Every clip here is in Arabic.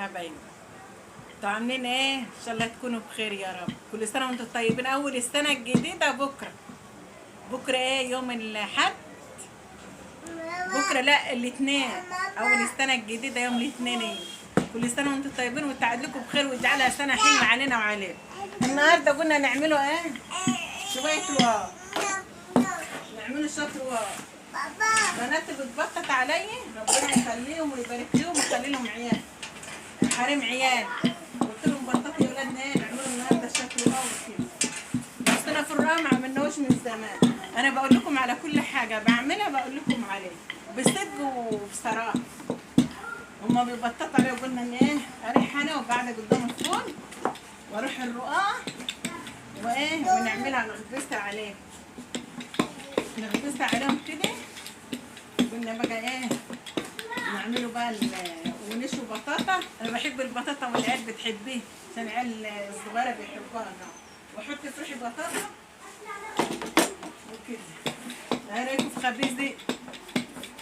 حبايبي، انتوا عاملين ايه؟ ان شاء الله تكونوا بخير يا رب. كل سنه وانتم طيبين. اول السنه الجديده بكره ايه؟ يوم الاحد. بكره لا، الاثنين. اول السنه الجديده يوم الاثنين. كل سنه وانتم طيبين وتعد لكم بخير ويجعلها سنه حلوه علينا وعليكم. النهارده قلنا نعملوا ايه؟ شويه رواق. نعملوا شويه رواق. بنات بتبطط علي، ربنا يخليهم ويبارك لهم ويخلي لهم عيال، حريم عيال. قلت لهم بططوا يا ولادنا ايه، نعملوا النهارده شكل رواق وكده. بس انا في الرواق ما عملناهوش من زمان. انا بقول لكم على كل حاجه بعملها، بقول لكم عليه بصدق وبصراحه. هما بيبططوا عليه وقلنا ان ايه، اريح انا وقاعده قدام الفرن واروح الرقاق وايه ونعملها نغبسها عليه، نغبسها عليهم كده. قلنا بقى ايه، نعمله بقى ونشوي بطاطا. انا بحب البطاطا والعيال بتحبيه عشان العيال الصغيره بيحبوها. واحط فريحي بطاطا وكده. ايه رايكم في خبيز دي؟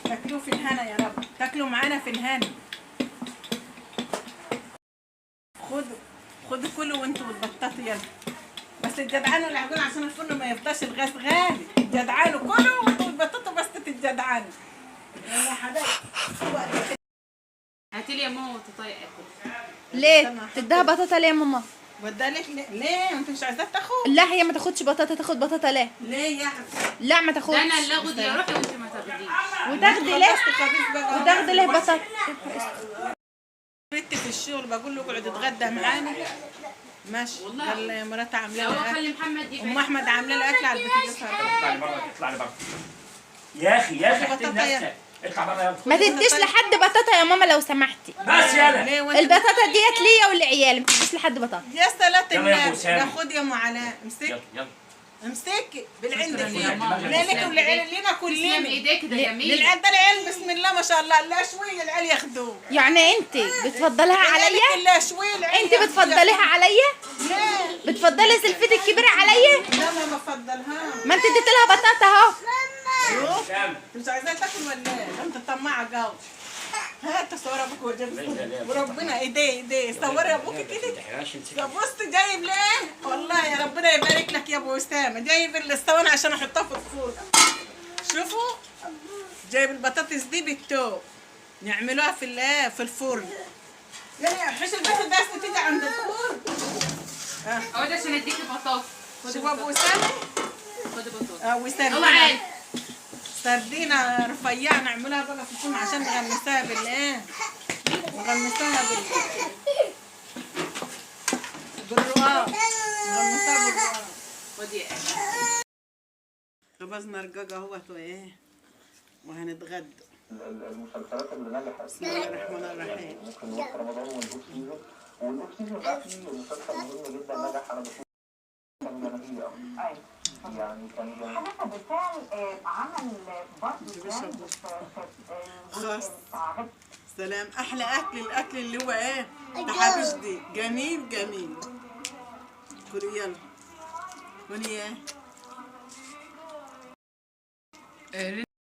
تاكلوه في الهنا يا رب، تاكلوا معانا في الهنا. خدوا كلوا وانتوا بتبططوا يلا. بس الجدعان اللي هقول عشان الفرن ما يفضاش الغاز غالي. الجدعان كلوا وانتوا بتبططوا بس الجدعان. يلا يا حبايبي. هاتي لي يا ماما بطاطايه اكل. ليه؟ تديها بطاطا ليه يا ماما؟ بدها لك ليه؟ انت مش عايزاها تاخد؟ لا هي ما تاخدش بطاطا، تاخد بطاطا ليه؟ ليه يعني؟ لا ما تاخدش. ده انا اللي اخد يا روحي وانت ما تاخديش. وتاخدي ليه؟ وتاخدي ليه بطاطا؟ بنتي في الشغل بقول له اقعد اتغدى معانا. ماشي. قال مراتي عامله هو لي خلي اكل. محمد يبقى ام احمد عامله لي اكل على البوتاجاز. اطلع لي بره، اطلع لي بره يا اخي احترم نفسك. اطلع بره يلا. ما تديش لحد بطاطا يا ماما لو سمحتي. بس يلا. البطاطا ديت ليا ولعيالي، ما تديش لحد بطاطا. يا صلاة يلا يا النبي. أبو سامي. ده خد يا ام علاء، امسكي يلا يلا. امسكي بالعند شكراً فيه. يا ماما. ليلك ولعيال لينا تسلم كلنا. ايديك ده جميل. للعيال ده العيال بسم الله ما شاء الله، لا شويه العيال ياخدوه. يعني انت بتفضليها عليا؟ لا شويه العيال انت بتفضليها عليا؟ ليه؟ بتفضلي سلفتي الكبيره عليا؟ لا ما بفضلهاش. ما انت اديت لها بطاطا اهو. شوف سامي. انت مش عايزاها تاكل ولا ايه؟ انت طماعه قوي. هات صور ابوك وربنا ايديه صوري ابوك كده. بص جايب ليه؟ والله يا ربنا يبارك لك يا ابو اسامه، جايب الاسطوانه عشان احطها في الفرن. شوفوا جايب البطاطس دي بالتوم نعملوها في الفرن. يعني حش البطاطس ده تيجي عند الفرن. اهو ده عشان اديكي بطاطا. شوف ابو اسامه. خدي بطاطا. وسردينه. الله عين. سردينه رفيعه نعملها بقى في الفرن عشان نغمسها بالايه؟ نغمسها بالرقاق. نغمسها بالرقاق. خدي يا خبزنا رقاق اهوت وايه وهنتغدى. المسلسلات اللي نجحت بسم الله الرحمن الرحيم. ممكن نقول رمضان والأوف سيزون. والأوف سيزون ده فيه مسلسل مهم جدا نجح، انا بشوفه كان جماهيري قوي. يعني كان جميل. الحلقة بتاعي عمل برضه خلاص سلام. احلى اكل الاكل اللي هو ايه؟ تحابيش دي جميل جميل. كلي يلا كلي ايه؟